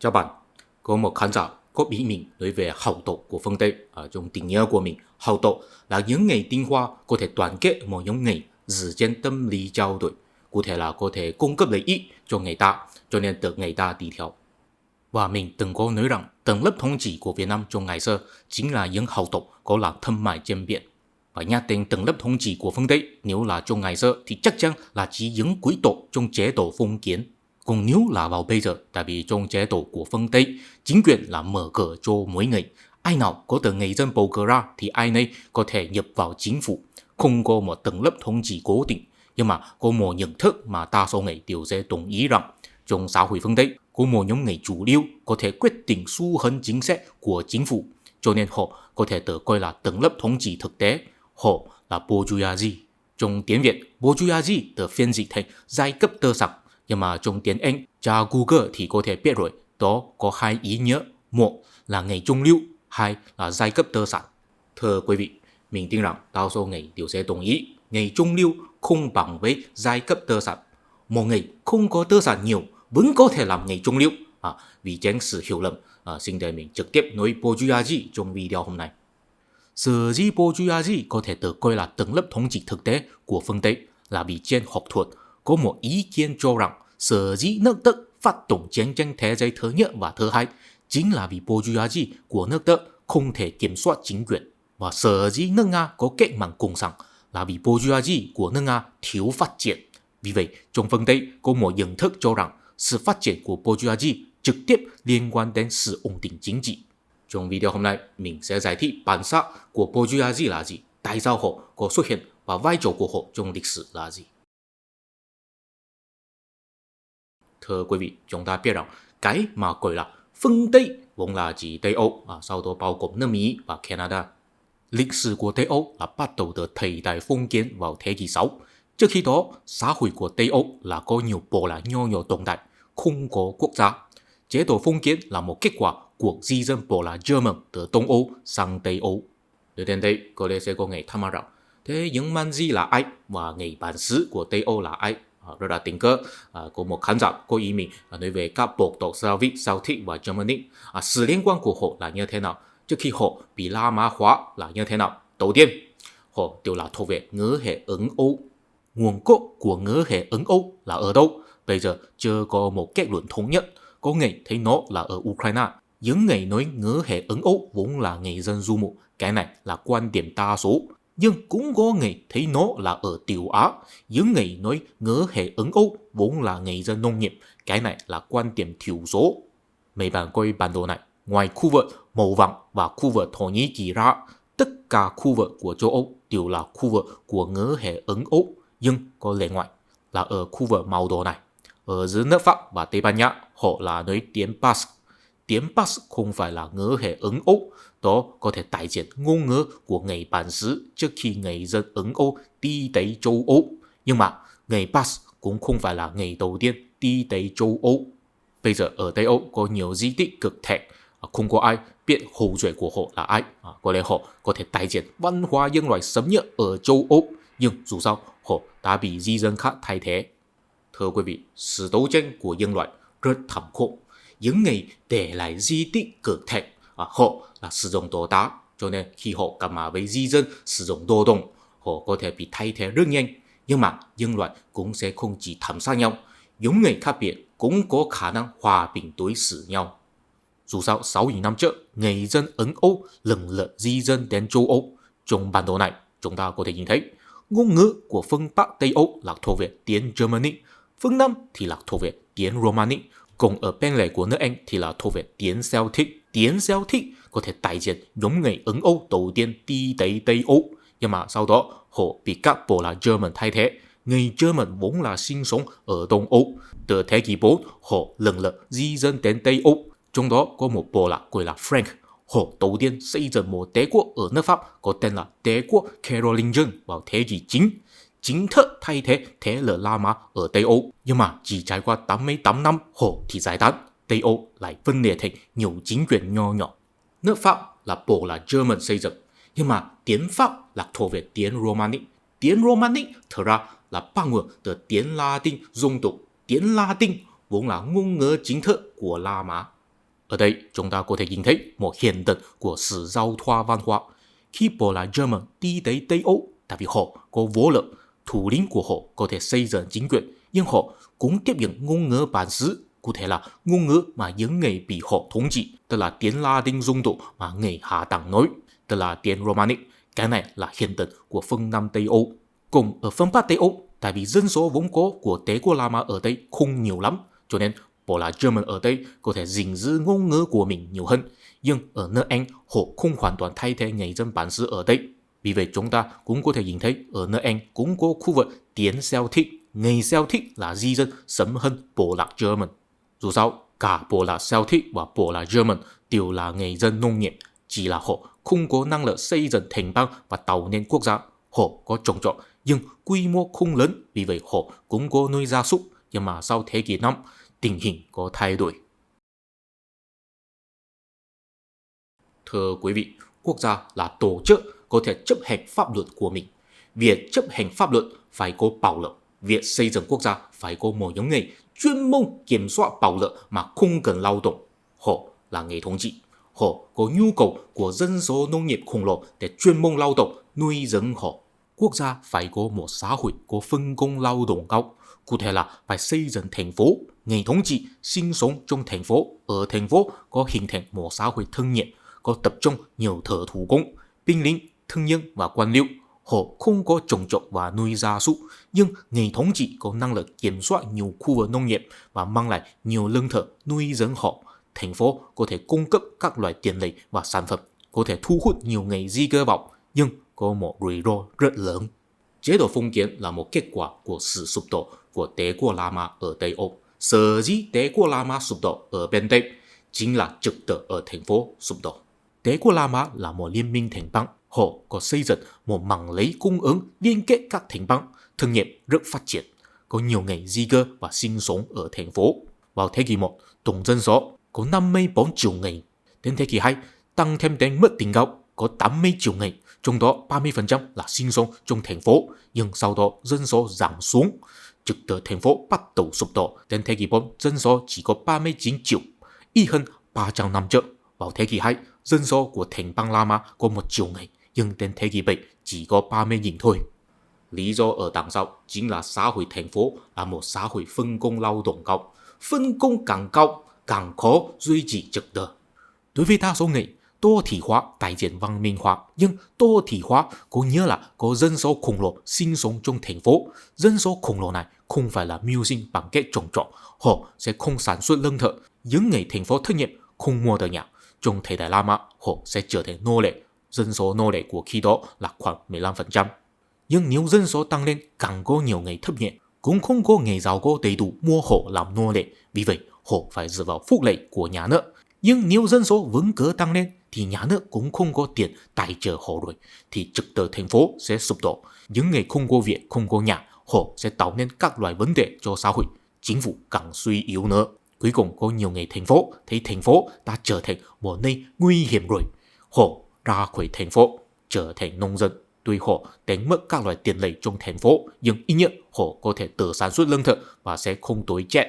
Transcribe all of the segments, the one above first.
Chào bạn, có một khán giả có bí mình nói về hậu tổ của phương Tây. Trong tình nghĩa của mình, hậu tổ là những ngày tinh hoa có thể đoàn kết một nhóm ngày giữa trên tâm lý trao đổi. Cụ thể là có thể cung cấp lợi ích cho người ta, cho nên được người ta đi theo. Và mình từng có nói rằng tầng lớp thống trị của Việt Nam trong ngày xưa chính là những hậu tổ có làm thương mại trên biển. Và nhắc đến tầng lớp thống trị của phương Tây, nếu là trong ngày xưa thì chắc chắn là chỉ những quý tộc trong chế độ phong kiến. Còn nếu là vào bây giờ, tại vì trong chế độ của phương Tây, chính quyền là mở cửa cho mỗi người. Ai nào có được người dân bầu cử ra thì ai nấy có thể nhập vào chính phủ. Không có một tầng lớp thống trị cố định, nhưng mà có một nhận thức mà đa số người đều sẽ đồng ý rằng trong xã hội phương Tây có một nhóm người chủ lưu có thể quyết định xu hướng chính sách của chính phủ, cho nên họ có thể được coi là tầng lớp thống trị thực tế. Họ là bourgeoisie. Trong tiếng Việt, bourgeoisie được phiên dịch thành giai cấp tư sản, nhưng mà trong tiếng Anh, tra Google thì có thể biết rồi, đó có hai ý nghĩa. Một là người trung lưu, hai là giai cấp tư sản. Thưa quý vị, mình tin rằng đa số người đều sẽ đồng ý người trung lưu không bằng với giai cấp tư sản. Một người không có tư sản nhiều vẫn có thể làm người trung lưu. Vì tránh sự hiểu lầm, xin để mình trực tiếp nói bourgeoisie trong video hôm nay. Sở dĩ bourgeoisie có thể được coi là tầng lớp thống trị thực tế của phương Tây là vì trên học thuật có một ý kiến cho rằng sở dĩ nước Đức phát động chiến tranh thế giới thứ nhất và thứ hai chính là vì bourgeoisie của nước Đức không thể kiểm soát chính quyền, và sở dĩ nước Nga có cách mạng cộng sản là vì bourgeoisie của nước Nga thiếu phát triển. Vì vậy, trong phương Tây có một nhận thức cho rằng sự phát triển của bourgeoisie trực tiếp liên quan đến sự ổn định chính trị. Trong video hôm nay, mình sẽ giải thích bản sắc của bourgeoisie là gì, tại sao họ có xuất hiện và vai trò của họ trong lịch sử là gì. Thưa quý vị, chúng ta biết rằng cái mà gọi là phương Tây vốn là chỉ Tây Âu, sau đó bao gồm nước Mỹ và Canada. Lịch sử của Tây Âu là bắt đầu từ thời đại phong kiến vào thế kỷ 6. Trước khi đó, xã hội của Tây Âu là có nhiều bộ lạc nho nhỏ tồn tại, không có quốc gia. Chế độ phong kiến là một kết quả cuộc di dân bộ lạc German từ Đông Âu sang Tây Âu. Đến đến đây, có lẽ sẽ có người thắc mắc rằng thế những man di là ai và người bản xứ của Tây Âu là ai? Rất là tình cờ có một khán giả có ý mình nói về các bộ tộc Slavic, Celtic và Germanic. Sự liên quan của họ là như thế nào? Trước khi họ bị La Mã hóa là như thế nào? Đầu tiên, họ đều là thuộc về ngữ hệ Ấn Âu. Nguồn gốc của ngữ hệ Ấn Âu là ở đâu? Bây giờ chưa có một kết luận thống nhất. Có người thấy nó là ở Ukraine. Những người nói ngữ hệ Ấn Âu vốn là người dân du mục. Cái này là quan điểm đa số. Nhưng cũng có người thấy nó là ở Tiểu Á. Những người nói ngữ hệ Ấn Âu vốn là người dân nông nghiệp. Cái này là quan điểm thiểu số. Mấy bạn coi bản đồ này. Ngoài khu vực màu vàng và khu vực Thổ Nhĩ Kỳ ra, tất cả khu vực của châu Âu đều là khu vực của ngữ hệ Ấn Âu. Nhưng có lệ ngoại là ở khu vực màu đỏ này. Ở giữa nước Pháp và Tây Ban Nha, họ là nói tiếng Basque. Tiếng Basque không phải là ngữ hệ Ấn Âu, đó có thể đại diện ngôn ngữ của người bản xứ trước khi người dân Ấn Âu đi tới châu Âu. Nhưng mà người Basque cũng không phải là người đầu tiên đi tới châu Âu. Bây giờ ở Tây Âu có nhiều di tích cực thẹn, không có ai biết hậu duệ của họ là ai. Có lẽ họ có thể đại diện văn hóa nhân loại sớm nhất ở châu Âu, nhưng dù sao họ đã bị di dân khác thay thế. Thưa quý vị, sự đấu tranh của nhân loại rất thảm khốc. Những người để lại di tích cực thẹn, họ là sử dụng đồ đá, cho nên khi họ gặp mặt với di dân sử dụng đồ đồng, họ có thể bị thay thế rất nhanh. Nhưng mà nhân loại cũng sẽ không chỉ thảm sát nhau, những người khác biệt cũng có khả năng hòa bình đối xử nhau. Dù sao 6.000 năm trước, người dân Ấn Âu lần lượt di dân đến châu Âu. Trong bản đồ này, chúng ta có thể nhìn thấy ngôn ngữ của phương Bắc Tây Âu là thuộc về tiếng Germanic, phương Nam thì là thuộc về tiếng Romanic, còn ở bên lề của nước Anh thì là thuộc về tiếng Celtic. Tiếng Celtic có thể đại diện nhóm người Ấn Âu đầu tiên đi tới Tây Âu, nhưng mà sau đó họ bị các bộ lạc German thay thế. Người German vốn là sinh sống ở Đông Âu. Từ thế kỷ 4, họ lần lượt di dân đến Tây Âu. Trong đó có một bộ lạc gọi là Frank. Họ đầu tiên xây dựng một đế quốc ở nước Pháp có tên là đế quốc Carolingian vào thế kỷ 9, chính thức thay thế thế lực La Mã ở Tây Âu. Nhưng mà chỉ trải qua 88 năm, họ thì giải tán. Tây Âu lại phân liệt thành nhiều chính quyền nho nhỏ. Nước Pháp là bộ lạc German xây dựng, nhưng mà tiếng Pháp là thuộc về tiếng Romanic. Tiếng Romanic thực ra là bắt nguồn từ tiếng Latin dung tục. Tiếng Latin vốn là ngôn ngữ chính thức của La Mã. Ở đây chúng ta có thể nhìn thấy một hiện tượng của sự giao thoa văn hóa. Khi Bo La German đi tới Tây Âu, tại vì họ có vũ lực, thủ lĩnh của họ có thể xây dựng chính quyền, nhưng họ cũng tiếp nhận ngôn ngữ bản xứ, cụ thể là ngôn ngữ mà những người bị họ thống trị, tức là tiếng Latin dung độ mà người Hạ Tạng nói, tức là tiếng Romanic. Cái này là hiện tượng của phương Nam Tây Âu. Cùng ở phương Bắc Tây Âu, tại vì dân số vốn có của Đế quốc La Mã ở đây không nhiều lắm, cho nên Bo La German ở đây có thể gìn giữ ngôn ngữ của mình nhiều hơn. Nhưng ở nước Anh, họ không hoàn toàn thay thế người dân bản xứ ở đây. Vì vậy chúng ta cũng có thể nhìn thấy ở nước Anh cũng có khu vực tiếng Celtic, người Celtic là di dân sớm hơn Bo La German. Dù sao, cả Bo La Celtic và Bo La German đều là người dân nông nghiệp, chỉ là họ không có năng lực xây dựng thành bang và tạo nên quốc gia. Họ có trồng trọt nhưng quy mô không lớn, vì vậy họ cũng có nuôi gia súc, nhưng mà sau thế kỷ 5, tình hình có thay đổi. Thưa quý vị, quốc gia là tổ chức có thể chấp hành pháp luật của mình. Việc chấp hành pháp luật phải có bảo lực. Việc xây dựng quốc gia phải có một nhóm người chuyên môn kiểm soát bảo lực mà không cần lao động. Họ là người thống trị. Họ có nhu cầu của dân số nông nghiệp khổng lồ để chuyên môn lao động nuôi dưỡng họ. Quốc gia phải có một xã hội có phân công lao động cao. Cụ thể là phải xây dựng thành phố, người thống trị sinh sống trong thành phố. Ở thành phố có hình thành một xã hội thương nghiệp, có tập trung nhiều thợ thủ công, binh lính, thương nhân và quan liêu. Họ không có trồng trọt và nuôi gia súc, nhưng người thống trị có năng lực kiểm soát nhiều khu vực nông nghiệp và mang lại nhiều lương thực nuôi dưỡng họ. Thành phố có thể cung cấp các loại tiền lợi và sản phẩm, có thể thu hút nhiều người di cư vào, nhưng có một rủi ro rất lớn. Chế độ phong kiến là một kết quả của sự sụp đổ của Đế quốc La Mã ở Tây Âu. Sở dĩ Đế quốc La Mã sụp đổ ở bên Tây chính là trực tự ở thành phố sụp đổ. Đế quốc La Mã là một liên minh thành bang. Họ có xây dựng một mạng lưới cung ứng liên kết các thành bang, thương nghiệp rất phát triển, có nhiều người di cư và sinh sống ở thành phố. Vào thế kỷ 1, tổng dân số có 54 triệu người. Đến thế kỷ 2, tăng thêm đến mức đỉnh cao có 80 triệu người, trong đó 30% là sinh sống trong thành phố, nhưng sau đó dân số giảm xuống. Trực tự thành phố bắt đầu sụp đổ. Đến thế kỷ 4, dân số chỉ có 39 triệu, ít hơn 300 năm trước. Vào thế kỷ 2, dân số của thành bang La Mã có 1 triệu người, nhưng đến thế kỷ 7 chỉ có 30.000 thôi. Lý do ở đằng sau chính là xã hội thành phố là một xã hội phân công lao động cao. Phân công càng cao, càng khó duy trì trật tự. Đối với đa số người, đô thị hóa đại diện văn minh hóa, nhưng đô thị hóa có nghĩa là có dân số khổng lồ sinh sống trong thành phố. Dân số khổng lồ này không phải là mưu sinh bằng cách trồng trọt, họ sẽ không sản xuất lương thực. Những người thành phố thất nghiệp không mua được nhà. Trong thời đại La Mã, họ sẽ trở thành nô lệ. Dân số nô lệ của khi đó là khoảng 15%. Nhưng nếu dân số tăng lên, càng có nhiều người thất nghiệp, cũng không có người giàu có đầy đủ mua họ làm nô lệ. Vì vậy, họ phải dựa vào phúc lợi của nhà nước. Nhưng nếu dân số vẫn cứ tăng lên, thì nhà nước cũng không có tiền tài trợ họ rồi, thì trật tự thành phố sẽ sụp đổ. Những người không có việc, không có nhà, họ sẽ tạo nên các loại vấn đề cho xã hội. Chính phủ càng suy yếu nữa. Cuối cùng có nhiều người thành phố thấy thành phố đã trở thành một nơi nguy hiểm rồi. Họ ra khỏi thành phố, trở thành nông dân. Tuy họ đánh mất các loại tiền lợi trong thành phố, nhưng ít nhất họ có thể tự sản xuất lương thực và sẽ không đói chết.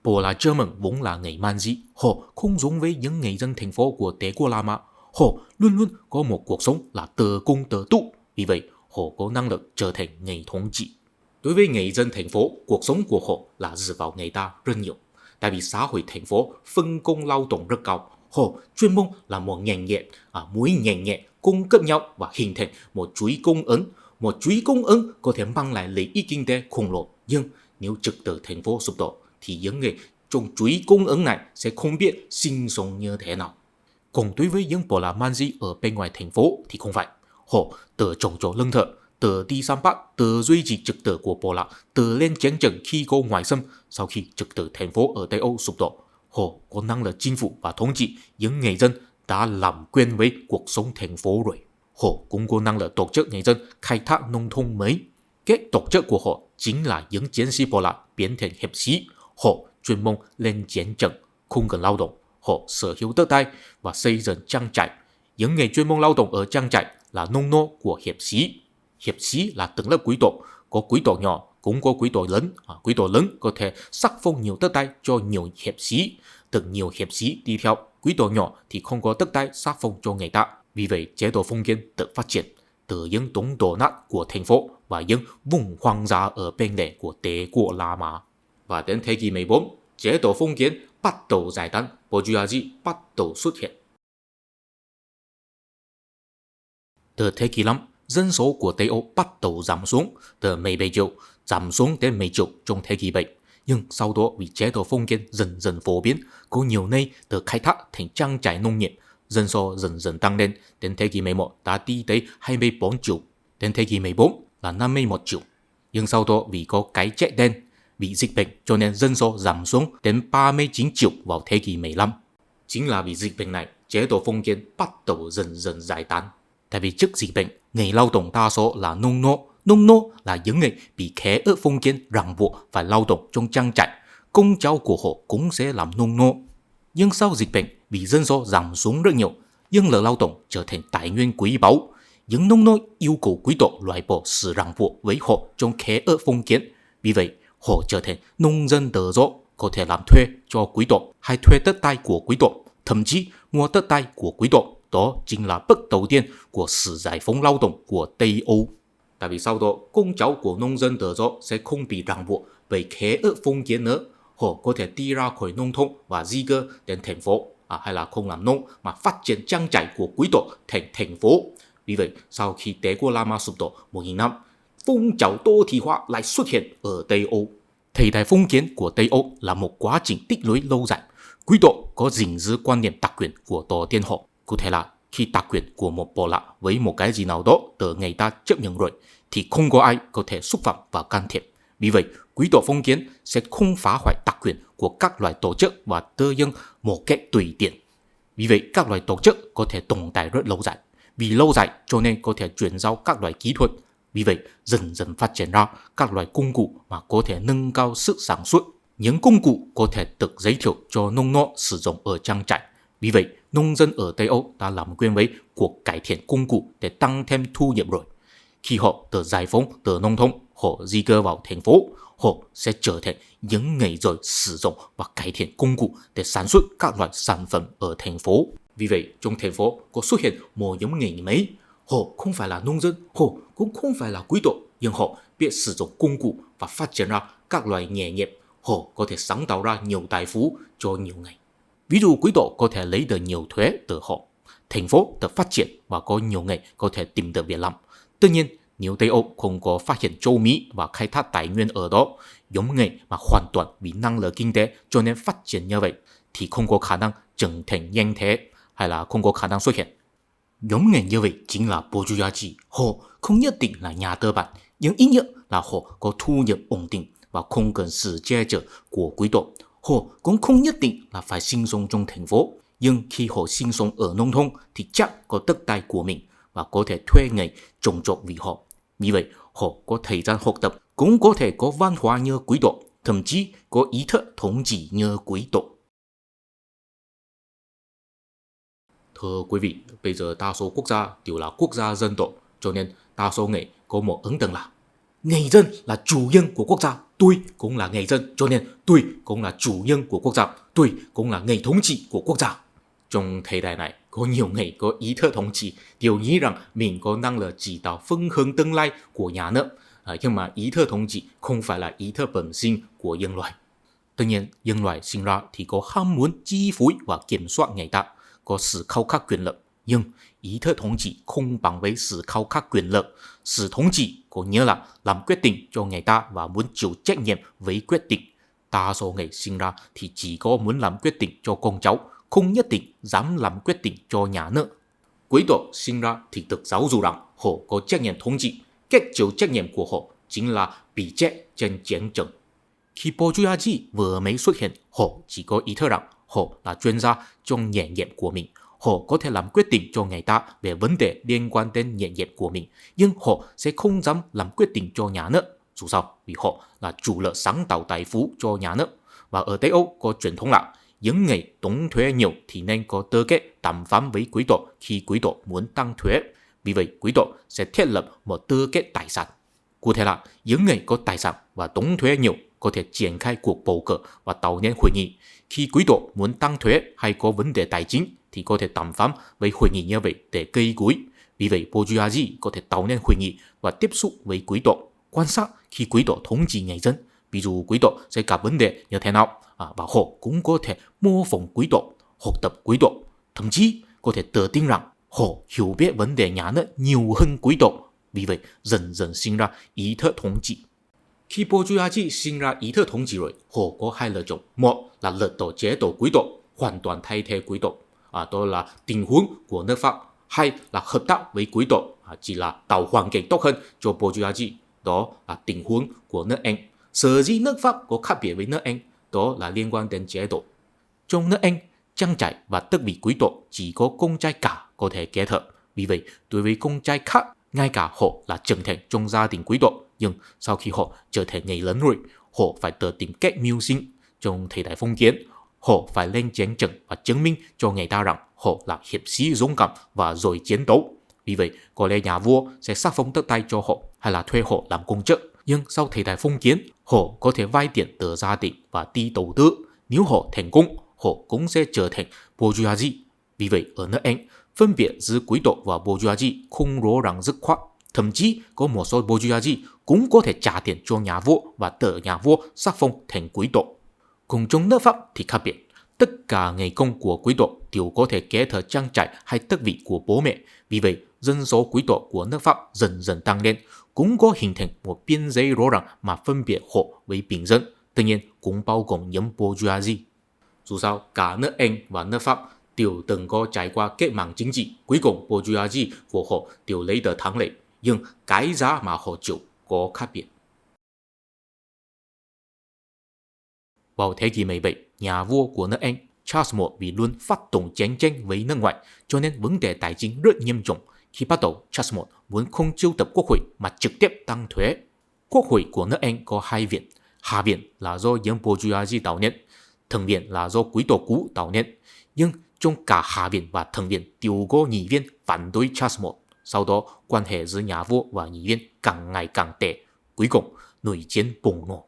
Bo La German vốn là người man di, họ không giống với những người dân thành phố của Đế quốc La Mã. Họ luôn luôn có một cuộc sống là tự cung tự túc, vì vậy họ có năng lực trở thành người thống trị. Đối với người dân thành phố, cuộc sống của họ là dựa vào người ta rất nhiều. Tại vì xã hội thành phố phân công lao động rất cao, họ chuyên môn là một ngành nghề, mỗi ngành nghề cung cấp nhau và hình thành một chuỗi cung ứng. Một chuỗi cung ứng có thể mang lại lợi ích kinh tế khổng lồ, nhưng nếu trật tự thành phố sụp đổ, thì những người trong chuỗi cung ứng này sẽ không biết sinh sống như thế nào. Còn đối với những bộ lạc man-di ở bên ngoài thành phố thì không phải. Họ tự trồng trọt lương thực, tự đi săn bắt, tự duy trì trật tự của bộ lạc, tự lên chiến trận khi có ngoại xâm. Sau khi trật tự thành phố ở Tây Âu sụp đổ, họ có năng lực chinh phục và thống trị những người dân đã làm quen với cuộc sống thành phố rồi. Họ cũng có năng lực tổ chức người dân khai thác nông thôn mới. Kết tổ chức của họ chính là những chiến sĩ bộ lạc biến thành hiệp sĩ. Họ chuyên môn lên chiến trận, không cần lao động. Họ sở hữu đất đai và xây dựng trang trại. Những người chuyên môn lao động ở trang trại là nông nô của hiệp sĩ. Hiệp sĩ là tầng lớp quý tộc, có quý tộc nhỏ, cũng có quý tộc lớn. Quý tộc lớn có thể sắc phong nhiều đất đai cho nhiều hiệp sĩ, được nhiều hiệp sĩ đi theo. quỹ độ nhỏ thì không có đất đai sát phong cho người ta. Vì vậy, chế độ phong kiến được phát triển từ những đống đổ nát của thành phố và những vùng hoang dã ở bên lề của đế quốc La Mã. Và đến thế kỷ 14, chế độ phong kiến bắt đầu giải tán, bourgeoisie bắt đầu xuất hiện. Từ thế kỷ 5, dân số của Tây Âu bắt đầu giảm xuống từ 17 triệu, giảm xuống đến 10 triệu trong thế kỷ 7. Nhưng sau đó vì chế độ phong kiến dần dần phổ biến, có nhiều nơi được khai thác thành trang trại nông nghiệp, dân số dần dần tăng lên, đến thế kỷ 11 đã đi tới 24 triệu, đến thế kỷ 14 là 51 triệu. Nhưng sau đó vì có cái chết đen, bị dịch bệnh cho nên dân số giảm xuống đến 39 triệu vào thế kỷ 15. Chính là vì dịch bệnh này, chế độ phong kiến bắt đầu dần dần giải tán. Tại vì trước dịch bệnh, người lao động đa số là nông nô là những người bị kẻ ở phong kiến ràng buộc phải lao động trong trang trại, con cháu của họ cũng sẽ làm nông nô. Nhưng sau dịch bệnh, vì dân số giảm xuống rất nhiều, nhưng lực lao động trở thành tài nguyên quý báu. Những nông nô yêu cầu quý tộc loại bỏ sự ràng buộc với họ trong kẻ ở phong kiến. Vì vậy, họ trở thành nông dân tự do, có thể làm thuê cho quý tộc hay thuê đất đai của quý tộc, thậm chí mua đất đai của quý tộc. Đó chính là bước đầu tiên của sự giải phóng lao động của Tây Âu. Tại vì sau đó, con cháu của nông dân tự do sẽ không bị ràng buộc bởi kẻ ở phong kiến nữa. Họ có thể đi ra khỏi nông thôn và di cư đến thành phố, hay là không làm nông mà phát triển trang trại của quý tộc thành thành phố. Vì vậy, sau khi đế quốc La Mã sụp đổ 1000 năm, phong trào đô thị hóa lại xuất hiện ở Tây Âu. Thời đại phong kiến của Tây Âu là một quá trình tích lũy lâu dài. Quý tộc có gìn giữ quan niệm đặc quyền của tổ tiên họ. Cụ thể là khi đặc quyền của một bộ lạc với một cái gì nào đó được người ta chấp nhận rồi, thì không có ai có thể xúc phạm và can thiệp. Vì vậy, quý tộc phong kiến sẽ không phá hoại đặc quyền của các loại tổ chức và tư nhân một cách tùy tiện. Vì vậy, các loại tổ chức có thể tồn tại rất lâu dài. Vì lâu dài cho nên có thể chuyển giao các loại kỹ thuật. Vì vậy, dần dần phát triển ra các loại công cụ mà có thể nâng cao sức sản xuất. Những công cụ có thể được giới thiệu cho nông nô sử dụng ở trang trại. Vì vậy, nông dân ở Tây Âu đã làm quen với cuộc cải thiện công cụ để tăng thêm thu nhập rồi. Khi họ được giải phóng từ nông thôn, họ di cư vào thành phố, họ sẽ trở thành những người giỏi sử dụng và cải thiện công cụ để sản xuất các loại sản phẩm ở thành phố. Vì vậy, trong thành phố có xuất hiện một nhóm người mới. Họ không phải là nông dân, họ cũng không phải là quý tộc, nhưng họ biết sử dụng công cụ và phát triển ra các loại nghề nghiệp. Họ có thể sáng tạo ra nhiều tài phú cho nhiều người. Ví dụ quý tộc có thể lấy được nhiều thuế từ họ, thành phố được phát triển và có nhiều người có thể tìm được việc làm. Tuy nhiên, nếu Tây Âu không có phát hiện châu Mỹ và khai thác tài nguyên ở đó, nhóm người mà hoàn toàn bị năng lực kinh tế cho nên phát triển như vậy, thì không có khả năng trưởng thành nhanh thế, hay là không có khả năng xuất hiện. Nhóm người như vậy chính là bourgeoisie. Họ không nhất định là nhà tư bản, nhưng ít nhất là họ có thu nhập ổn định và không cần sự che chở của quý tộc. Họ cũng không nhất định là phải sinh sống trong thành phố, nhưng khi họ sinh sống ở nông thôn thì chắc có đất đai của mình và có thể thuê người trồng trọt vì họ. Vì vậy, họ có thời gian học tập, cũng có thể có văn hóa như quý tộc, thậm chí có ý thức thống trị như quý tộc. Thưa quý vị, bây giờ đa số quốc gia đều là quốc gia dân tộc, cho nên đa số người có một ấn tượng là người dân là chủ nhân của quốc gia. Tôi cũng là người dân, cho nên tôi cũng là chủ nhân của quốc gia. Tôi cũng là người thống trị của quốc gia. Trong thời đại này, có nhiều người có ý thức thống trị, đều nghĩ rằng mình có năng lực chỉ đạo phương hướng tương lai của nhà nước. Nhưng mà ý thức thống trị không phải là ý thức bẩm sinh của nhân loại. Tuy nhiên, nhân loại sinh ra thì có ham muốn chi phối và kiểm soát người ta, có sự khao khát quyền lực. Nhưng ý thức thống trị không bằng với sự khao khát quyền lực. Sự thống trị có nghĩa là làm quyết định cho người ta và muốn chịu trách nhiệm với quyết định. Đa số người sinh ra thì chỉ có muốn làm quyết định cho con cháu, không nhất định dám làm quyết định cho nhà nước. Quý tộc sinh ra thì được giáo dục rằng họ có trách nhiệm thống trị. Cách chịu trách nhiệm của họ chính là bị chết trên chiến trường. Khi bourgeoisie vừa mới xuất hiện, họ chỉ có ý thức rằng họ là chuyên gia trong nghề nghiệp của mình. Họ có thể làm quyết định cho người ta về vấn đề liên quan đến nghề nghiệp của mình, nhưng họ sẽ không dám làm quyết định cho nhà nước. Dù sao, vì họ là chủ lực sáng tạo tài phú cho nhà nước. Và ở Tây Âu có truyền thống là những người đóng thuế nhiều thì nên có tư cách đàm phán với quý tộc khi quý tộc muốn tăng thuế. Vì vậy, quý tộc sẽ thiết lập một tư cách tài sản. Cụ thể là những người có tài sản và đóng thuế nhiều có thể triển khai cuộc bầu cử và tạo nên hội nghị. Khi quý tộc muốn tăng thuế hay có vấn đề tài chính thì có thể đàm phán với hội nghị như vậy để gây quỹ. Vì vậy, bourgeoisie có thể tạo nên hội nghị và tiếp xúc với quý tộc, quan sát khi quý tộc thống trị người dân. Ví dụ quý tộc sẽ gặp vấn đề như thế nào và họ cũng có thể mô phỏng quý tộc, học tập quý tộc, thậm chí có thể tự tin rằng họ hiểu biết vấn đề nhà nước nhiều hơn quý tộc. Vì vậy, dần dần sinh ra ý thức thống trị. Khi bourgeoisie sinh ra ý thức thống trị rồi, họ có hai lựa chọn. Một là lật đổ chế độ quý tộc, hoàn toàn thay thế quý tộc. Đó là tình huống của nước Pháp. Hay là hợp tác với quý tộc, chỉ là tạo hoàn cảnh tốt hơn cho bourgeoisie. Đó là tình huống của nước Anh. Sở dĩ nước Pháp có khác biệt với nước Anh, đó là liên quan đến chế độ. Trong nước Anh, trang trại và tước vị quý tộc chỉ có con trai cả có thể kế thừa. Vì vậy, đối với con trai khác, ngay cả họ là trưởng thành trong gia đình quý tộc, nhưng sau khi họ trở thành người lớn rồi, họ phải tự tìm cách mưu sinh. Trong thời đại phong kiến, họ phải lên chiến trường và chứng minh cho người ta rằng họ là hiệp sĩ dũng cảm và giỏi chiến đấu. Vì vậy, có lẽ nhà vua sẽ sắc phong tước tay cho họ hay là thuê họ làm công chức. Nhưng sau thời đại phong kiến, họ có thể vay tiền từ gia đình và đi đầu tư. Nếu họ thành công, họ cũng sẽ trở thành bourgeoisie. Vì vậy, ở nước Anh, phân biệt giữa quý tộc và bourgeoisie không rõ ràng dứt khoát. Thậm chí có một số bourgeoisie cũng có thể trả tiền cho nhà vua và tự nhà vua sắc phong thành quý tộc. Còn trong nước Pháp thì khác biệt. Tất cả người công của quý tộc đều có thể kế thừa trang trại hay tước vị của bố mẹ. Vì vậy, dân số quý tộc của nước Pháp dần dần tăng lên, cũng có hình thành một biên giới rõ ràng mà phân biệt họ với bình dân. Tất nhiên cũng bao gồm nhóm bourgeoisie. Dù sao, cả nước Anh và nước Pháp đều từng có trải qua cách mạng chính trị. Cuối cùng, bourgeoisie của họ đều lấy được thắng lợi. Nhưng cái giá mà họ chịu có khác biệt. Vào thế kỷ 17, nhà vua của nước Anh Charles I vì luôn phát động chiến tranh với nước ngoài, cho nên vấn đề tài chính rất nghiêm trọng. Khi bắt đầu, Charles I muốn không triệu tập quốc hội mà trực tiếp tăng thuế. Quốc hội của nước Anh có hai viện. Hạ viện là do những bourgeoisie tạo nên, thượng viện là do quý tộc cũ tạo nên. Nhưng trong cả hạ viện và thượng viện đều có nghị viên phản đối Charles I. Sau đó, quan hệ giữa nhà vua và nghị viên càng ngày càng tệ. Cuối cùng, nội chiến bùng nổ.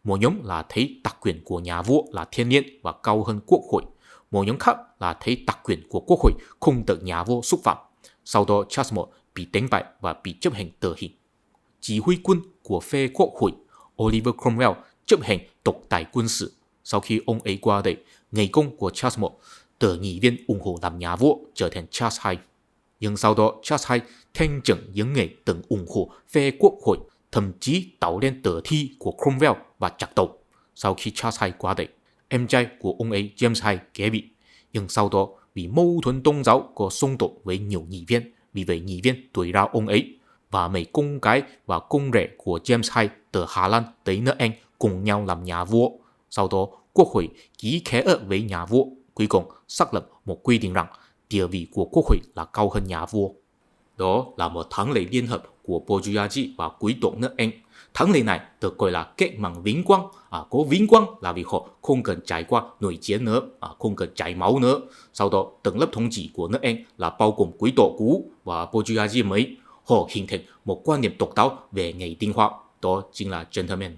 Một nhóm là thấy đặc quyền của nhà vua là thiên nhiên và cao hơn quốc hội. Một nhóm khác là thấy đặc quyền của quốc hội không được nhà vua xúc phạm. Sau đó, Charles I bị đánh bại và bị chấp hành tử hình. Chỉ huy quân của phe quốc hội Oliver Cromwell chấp hành độc tài quân sự. Sau khi ông ấy qua đời, ngày công của Charles I từ nghị viên ủng hộ làm nhà vua trở thành Charles II. Nhưng sau đó, Charles II thanh trừng những người từng ủng hộ phe quốc hội, thậm chí tạo lên tử thi của Cromwell và chặt đầu. Sau khi Charles II qua đời, em trai của ông ấy James II kế vị. Nhưng sau đó, vì mâu thuẫn tôn giáo có xung đột với nhiều nghị viên, vì vậy nghị viên đuổi ra ông ấy. Và mấy con cái và con rể của James II từ Hà Lan tới nước Anh cùng nhau làm nhà vua. Sau đó, quốc hội ký khế ước với nhà vua, cuối cùng xác lập một quy định rằng địa vị của quốc hội là cao hơn nhà vua. Đó là một thắng lợi liên hợp của bourgeoisie và quý tộc nước Anh. Thắng lợi này được gọi là cách mạng vinh quang. Có vinh quang là vì họ không cần trải qua nội chiến nữa, không cần chảy máu nữa. Sau đó, tầng lớp thống trị của nước Anh là bao gồm quý tộc cũ và bourgeoisie mới. Họ hình thành một quan niệm độc đáo về ngày tinh hoa, đó chính là gentleman.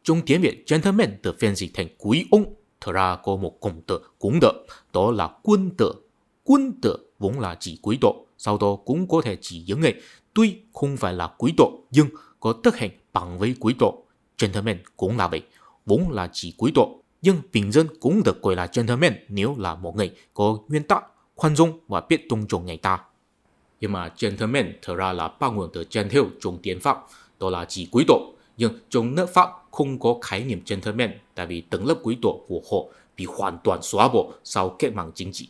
Trong tiếng Việt, gentleman được phiên dịch thành quý ông. Thật ra có một cụm từ cũng được, đó là quân tử. Quân tử vốn là chỉ quý tộc, sau đó cũng có thể chỉ những người tuy không phải là quý tộc nhưng có đức hạnh bằng với quý tộc. Gentleman cũng là vậy, vốn là chỉ quý tộc, nhưng bình dân cũng được gọi là gentleman nếu là một người có nguyên tắc, khoan dung và biết tôn trọng người ta. Nhưng mà gentleman thật ra là bắt nguồn từ gentil trong tiếng Pháp, đó là chỉ quý tộc. Nhưng trong nước Pháp không có khái niệm gentleman, tại vì tầng lớp quý tộc của họ bị hoàn toàn xóa bỏ sau cách mạng chính trị.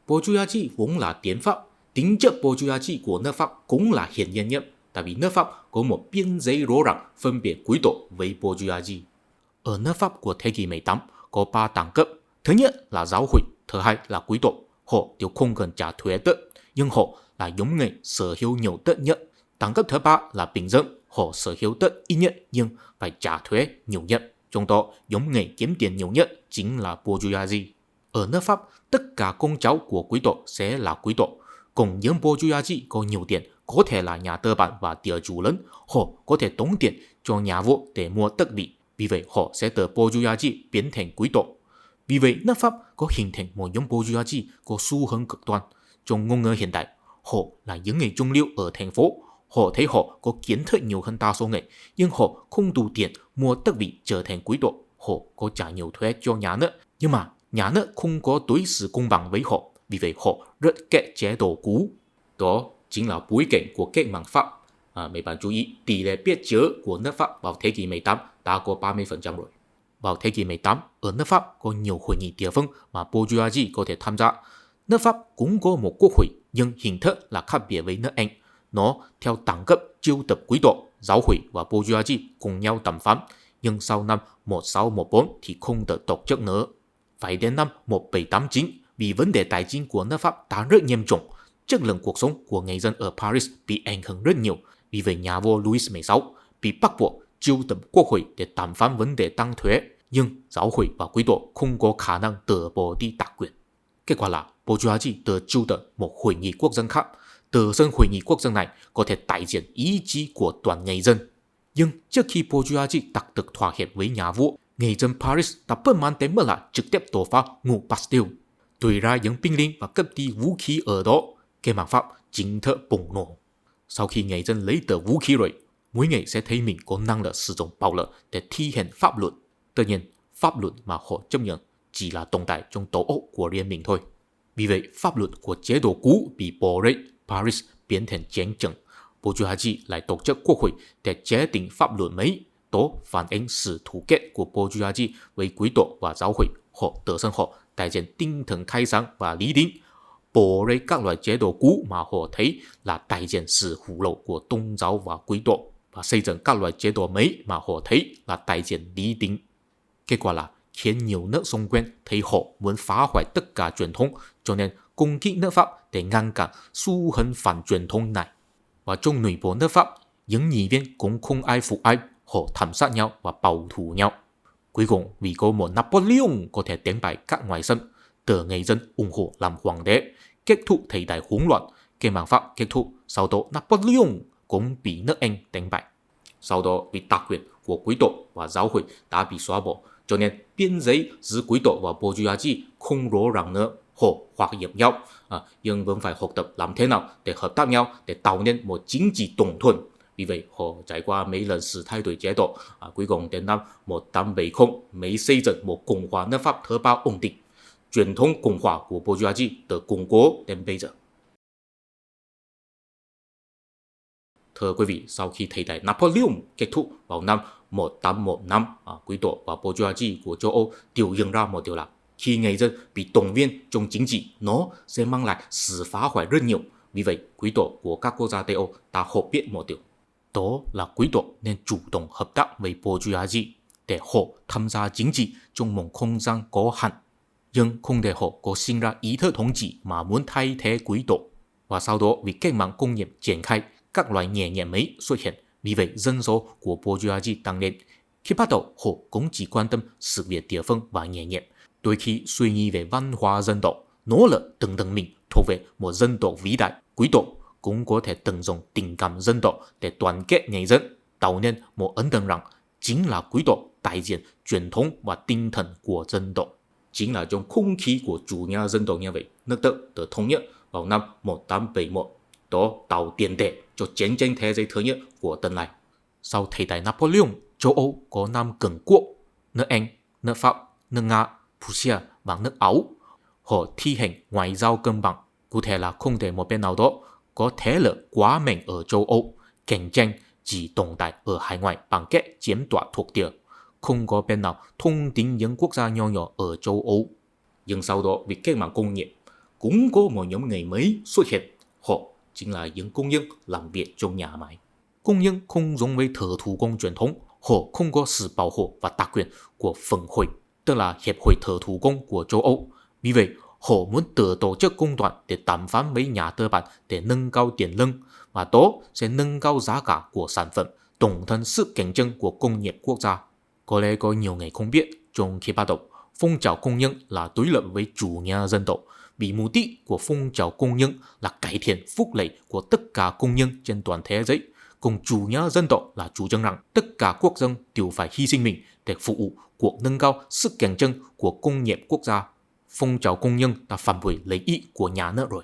Bourgeoisie vốn là tiếng Pháp, tính chất bourgeoisie của nước Pháp cũng là hiển nhiên nhất, tại vì nước Pháp có một biên giới rõ ràng phân biệt quý tộc với bourgeoisie. Ở nước Pháp của thế kỷ 18 có 3 đẳng cấp. Thứ nhất là giáo hội, thứ hai là quý tộc. Họ đều không cần trả thuế đất, nhưng họ là nhóm người sở hữu nhiều đất nhất. Đẳng cấp thứ ba là bình dân, họ sở hữu đất ít nhất nhưng phải trả thuế nhiều nhất. Trong đó, nhóm người kiếm tiền nhiều nhất chính là bourgeoisie. Ở nước Pháp, tất cả con cháu của quý tộc sẽ là quý tộc. Còn những bourgeoisie có nhiều tiền, có thể là nhà tư bản và địa chủ lớn, họ có thể tống tiền cho nhà vua để mua đất vị, vì vậy họ sẽ từ bourgeoisie biến thành quý tộc. Vì vậy, nước Pháp có hình thành một nhóm bourgeoisie có xu hướng cực đoan. Trong ngôn ngữ hiện đại, họ là những người trung lưu ở thành phố. Họ thấy họ có kiến thức nhiều hơn đa số người, nhưng họ không đủ tiền mua đất vị trở thành quý tộc. Họ có trả nhiều thuế cho nhà nước, nhưng mà nhà nước không có đối xử công bằng với họ, vì vậy họ rất ghét chế độ cũ. Đó chính là bối cảnh của cách mạng Pháp. Mấy bạn chú ý, tỷ lệ biết chữ của nước Pháp vào thế kỷ 18 đã có 30% rồi. Vào thế kỷ 18, ở nước Pháp có nhiều hội nghị địa phương mà bourgeoisie có thể tham gia. Nước Pháp cũng có một quốc hội, nhưng hình thức là khác biệt với nước Anh. Nó theo đẳng cấp chiêu tập quý tộc, giáo hội và bourgeoisie cùng nhau đàm phán, nhưng sau năm 1614 thì không được tổ chức nữa. Phải đến năm 1789, vì vấn đề tài chính của nước Pháp đã rất nghiêm trọng, chất lượng cuộc sống của người dân ở Paris bị ảnh hưởng rất nhiều. Vì vậy nhà vua Louis XVI bị bắt buộc chiêu tập quốc hội để đàm phán vấn đề tăng thuế, nhưng giáo hội và quý tộc không có khả năng từ bỏ đi đặc quyền. Kết quả là bourgeoisie được chiêu tập một hội nghị quốc dân khác. Từ sân hội nghị quốc dân này có thể đại diện ý chí của toàn người dân. Nhưng trước khi bourgeoisie đạt được thỏa hiệp với nhà vua, người dân Paris đã bất mãn đến mức là trực tiếp đổ phá ngục Bastille, đuổi ra những binh lính và cướp đi vũ khí ở đó. Cách mạng Pháp chính thức bùng nổ. Sau khi người dân lấy được vũ khí rồi, mỗi người sẽ thấy mình có năng lực sử dụng bạo lực để thi hành pháp luật. Tất nhiên, pháp luật mà họ chấp nhận chỉ là tồn tại trong tổ óc của riêng mình thôi. Vì vậy, pháp luật của chế độ cũ bị bỏ rơi, Paris biến thành chiến trường. Bourgeoisie lại tổ chức quốc hội để chế định pháp luật mới. Đó phản ánh sự thù ghét của bourgeoisie với quý tộc và giáo hội. Họ tự xưng họ đại diện tinh thần khai sáng và lý tính, bỏ rơi các loại chế độ cũ mà họ thấy là đại diện sự hủ lậu của tôn giáo và quý tộc, và xây dựng các loại chế độ mới mà họ thấy là đại diện lý tính. Kết quả là khiến nhiều nước xung quanh thấy họ muốn phá hoại tất cả truyền thống, cho nên攻kích nước Pháp để ngăn cản xu hướng phản truyền thống này. Và trong nội bộ nước Pháp, những nghị viên cũng không ai phục ai, họ thảm sát nhau và bảo thủ nhau. Cuối cùng, vì có một Napoleon có thể đánh bại các ngoại xâm, từ người dân ủng hộ làm hoàng đế, kết thúc thời đại hỗn loạn. Cách mạng Pháp kết thúc, sau đó Napoleon cũng bị nước Anh đánh bại. Sau đó, vì đặc quyền của quý tộc và giáo hội đã bị xóa bỏ, cho nên biên giới giữa quý tộc và bourgeoisie không rõ ràng nữa. Họ hoặc hiệp nhau, nhưng vẫn phải học tập làm thế nào để hợp tác nhau để tạo nên một chính trị đồng thuận. Vì vậy, họ trải qua mấy lần sự thay đổi chế độ. Cuối cùng đến năm 1870 mới xây dựng một cộng hòa nước Pháp thứ ba ổn định. Truyền thống cộng hòa của bourgeoisie được củng cố đến bây giờ. Thưa quý vị, sau khi thời đại Napoleon kết thúc vào năm 1815, quý tộc và bourgeoisie của châu Âu đều nhận ra một điều là khi người dân bị động viên trong chính trị, nó sẽ mang lại sự phá hoại rất nhiều. Vì vậy, quý tộc của các quốc gia Tây Âu đã học biết một điều. Đó là quý tộc nên chủ động hợp tác với bourgeoisie để họ tham gia chính trị trong một không gian có hạn, nhưng không để họ có sinh ra ý thức thống trị mà muốn thay thế quý tộc. Và sau đó, vì cách mạng công nghiệp triển khai, các loại nghề nghiệp mới xuất hiện, vì vậy dân số của bourgeoisie tăng lên. Khi bắt đầu, họ cũng chỉ quan tâm sự việc địa phương và nghề nghiệp, đôi khi suy nghĩ về văn hóa dân tộc, nỗ lực từng tầng mình thuộc về một dân tộc vĩ đại. Quý tộc cũng có thể tận dụng tình cảm dân tộc để đoàn kết người dân, tạo nên một ấn tượng rằng chính là quý tộc đại diện truyền thống và tinh thần của dân tộc. Chính là trong không khí của chủ nghĩa dân tộc như vậy, nước Đức được thống nhất vào năm 1871. Đó tạo tiền đề cho chiến tranh thế giới thứ nhất của tương lai. Sau thời đại Napoleon, châu Âu có 5 cường quốc: nước Anh, nước Pháp, nước Nga, Prussia và nước Áo. Họ thi hành ngoại giao cân bằng, cụ thể là không để một bên nào đó có thế lực quá mạnh ở châu Âu, cạnh tranh chỉ tồn tại ở hải ngoại bằng cách chiếm đoạt thuộc địa. Không có bên nào thôn tính những quốc gia nhỏ nhỏ ở châu Âu. Nhưng sau đó, vì cách mạng công nghiệp, cũng có một nhóm người mới xuất hiện. Họ chính là những công nhân làm việc trong nhà máy. Công nhân không giống với thợ thủ công truyền thống, họ không có sự bảo hộ và đặc quyền của phần hội, tức là Hiệp hội Thợ thủ công của châu Âu. Vì vậy, họ muốn tự tổ chức công đoàn để đàm phán với nhà tư bản để nâng cao tiền lương, và đó sẽ nâng cao giá cả của sản phẩm, tổng thân sức cạnh tranh của công nghiệp quốc gia. Có lẽ có nhiều người không biết, trong khi bắt đầu, phong trào công nhân là đối lập với chủ nghĩa dân tộc, vì mục đích của phong trào công nhân là cải thiện phúc lợi của tất cả công nhân trên toàn thế giới. Cùng chủ nghĩa dân tộc là chủ trương rằng tất cả quốc dân đều phải hy sinh mình để phục vụ cuộc nâng cao sức cạnh tranh của công nghiệp quốc gia. Phong trào công nhân đã phản bội lợi ích của nhà nước rồi.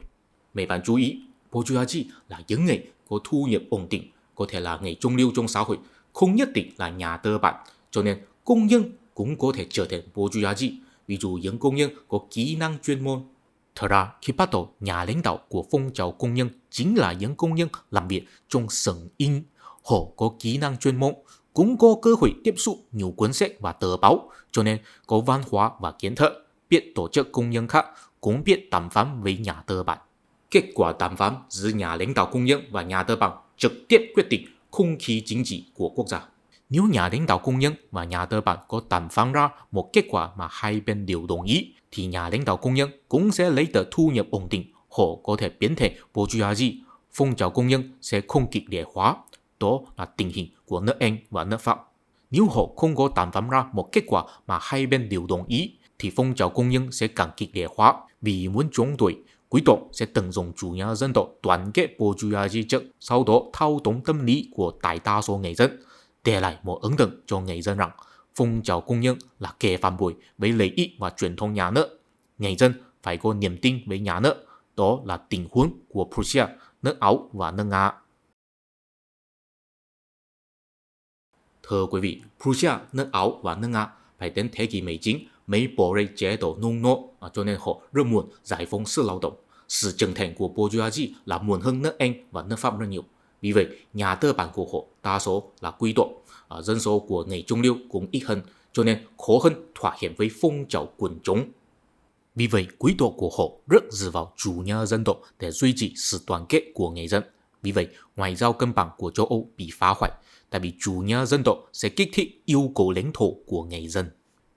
Mấy bạn chú ý, bourgeoisie là những người có thu nhập ổn định, có thể là người trung lưu trong xã hội, không nhất định là nhà tư bản, cho nên công nhân cũng có thể trở thành bourgeoisie. Ví dụ những công nhân có kỹ năng chuyên môn. Thật ra, khi bắt đầu, nhà lãnh đạo của phong trào công nhân chính là những công nhân làm việc trong xưởng in. Họ có kỹ năng chuyên môn, cũng có cơ hội tiếp xúc nhiều cuốn sách và tờ báo, cho nên có văn hóa và kiến thức, biết tổ chức công nhân khác, cũng biết đàm phán với nhà tư bản. Kết quả đàm phán giữa nhà lãnh đạo công nhân và nhà tư bản trực tiếp quyết định không khí chính trị của quốc gia. Nếu nhà lãnh đạo công nhân và nhà tư bản có đàm phán ra một kết quả mà hai bên đều đồng ý, thì nhà lãnh đạo công nhân cũng sẽ lấy được thu nhập ổn định, họ có thể biến thể bourgeoisie, phong trào công nhân sẽ không kịch liệt hóa. Đó là tình hình của nước Anh và nước Pháp. Nếu họ không có đàm phán ra một kết quả mà hai bên đều đồng ý, thì phong trào công nhân sẽ càng kịch liệt hóa. Vì muốn chống đối, quý tộc sẽ tận dụng chủ nghĩa dân tộc đoàn kết bourgeoisie trước, sau đó thao túng tâm lý của đại đa số người dân, để lại một ấn tượng cho người dân rằng phong trào công nhân là kẻ phản bội với lợi ích và truyền thống nhà nước. Người dân phải có niềm tin với nhà nước. Đó là tình huống của Prussia, nước Áo và nước Nga. Thưa quý vị, Prussia, nước Áo và nước Nga phải đến thế kỷ 19 mới bỏ rơi chế độ nung nô, cho nên họ rất muốn giải phóng sức lao động. Sự trưởng thành của bourgeoisie là muộn hơn nước Anh và nước Pháp rất nhiều. Vì vậy, nhà tư bản của họ đa số là quý tộc, dân số của người trung lưu cũng ít hơn, cho nên khó hơn thỏa hiệp với phong trào quần chúng. Vì vậy, quý tộc của họ rất dựa vào chủ nghĩa dân tộc để duy trì sự đoàn kết của người dân. Vì vậy, ngoại giao cân bằng của châu Âu bị phá hoại, tại vì chủ nghĩa dân tộc sẽ kích thích yêu cầu lãnh thổ của người dân.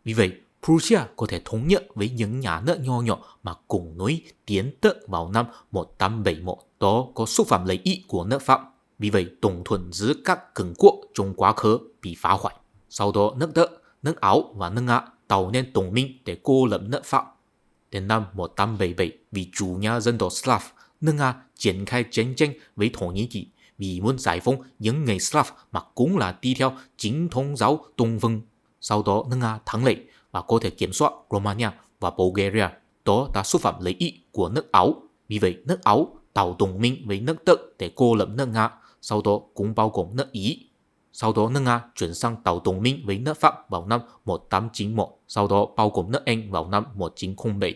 Vì vậy, Prussia có thể thống nhất với những nhà nước nho nhỏ mà cùng nối tiến tới vào năm 1871. Đó có xúc phạm lợi ích của nước Pháp. Vì vậy, đồng thuận giữa các cường quốc trong quá khứ bị phá hoại. Sau đó, nước Đức, nước Áo và nước Nga tạo nên đồng minh để cô lập nước Pháp. Đến năm 1877, vì chủ nghĩa dân tộc Slav, nước Nga triển khai chiến tranh với Thổ Nhĩ Kỳ vì muốn giải phóng những người Slav mà cũng là đi theo chính thống giáo Đông Phương. Sau đó, nước Nga thắng lợi và có thể kiểm soát Romania và Bulgaria. Đó đã xúc phạm lợi ích của nước Áo. Vì vậy, nước Áo tạo đồng minh với nước Đức để cô lập nước Nga, sau đó cũng bao gồm nước Ý. Sau đó nước Nga chuyển sang tạo đồng minh với nước Pháp vào năm 1891, sau đó bao gồm nước Anh vào năm 1907.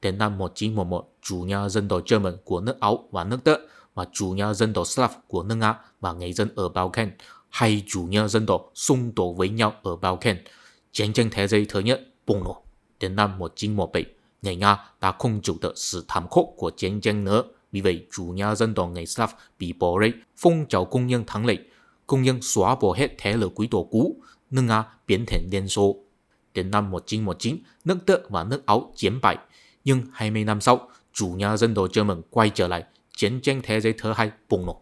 Đến năm 1911, chủ nghĩa dân tộc German của nước Áo và nước Đức và chủ nghĩa dân tộc Slav của nước Nga và người dân ở Balkan, hay chủ nghĩa dân tộc xung đột với nhau ở Balkan. Chiến tranh thế giới thứ nhất bùng nổ. Đến năm 1917, người Nga đã không chịu được sự thảm khốc của chiến tranh nữa. Vì vậy, chủ nghĩa dân tộc người Slav bị bỏ rơi, phong trào công nhân thắng lợi. Công nhân xóa bỏ hết thế lực quý tộc cũ, nước Nga biến thành Liên Xô. Đến năm 1919, nước Đức và nước Áo chiến bại. Nhưng 20 năm sau, chủ nghĩa dân tộc German quay trở lại, chiến tranh thế giới thứ hai bùng nổ.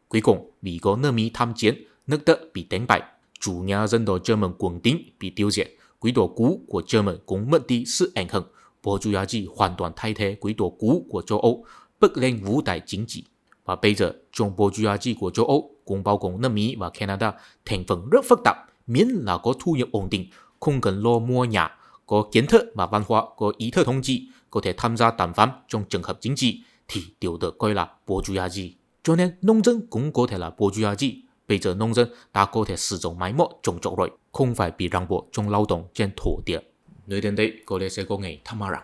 Cuối cùng, vì có nước Mỹ tham chiến, nước Đức bị đánh bại. Chủ nghĩa dân tộc German cuồng tín bị tiêu diệt. Quý tộc cũ của German cũng mất đi sự ảnh hưởng. Bourgeoisie hoàn toàn thay thế quý tộc cũ của châu Âu, bước lên vũ đài chính trị. Và bây giờ, trong bourgeoisie của châu Âu cũng bao gồm nước Mỹ và Canada, thành phần rất phức tạp, miễn là có thu nhập ổn định, không cần lo mua nhà, có kiến thức và văn hóa, có ý thức thống trị, có thể tham gia đàm phán trong trường hợp chính trị, thì đều được coi là bourgeoisie. Cho nên nông dân cũng có thể là bourgeoisie. Bây giờ nông dân đã có thể sử dụng máy móc trồng trọt rồi, không phải bị ràng buộc trong lao động trên thổ địa. Nói đến đây, có lẽ sẽ có người thắc mắc rằng,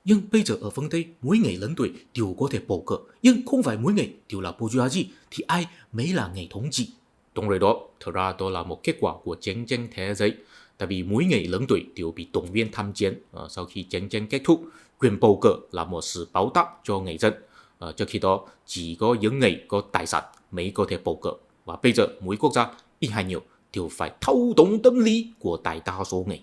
nhưng bây giờ ở phương Tây, mỗi người lớn tuổi đều có thể bầu cử, nhưng không phải mỗi người đều là bourgeoisie, thì ai mới là người thống trị? Đúng rồi đó, thật ra đó là một kết quả của chiến tranh thế giới. Tại vì mỗi người lớn tuổi đều bị động viên tham chiến. Sau khi chiến tranh kết thúc, quyền bầu cử là một sự báo đáp cho người dân. Trước khi đó, chỉ có những người có tài sản mới có thể bầu cử. Và bây giờ mỗi quốc gia ít hay nhiều đều phải thao túng tâm lý của đại đa số người.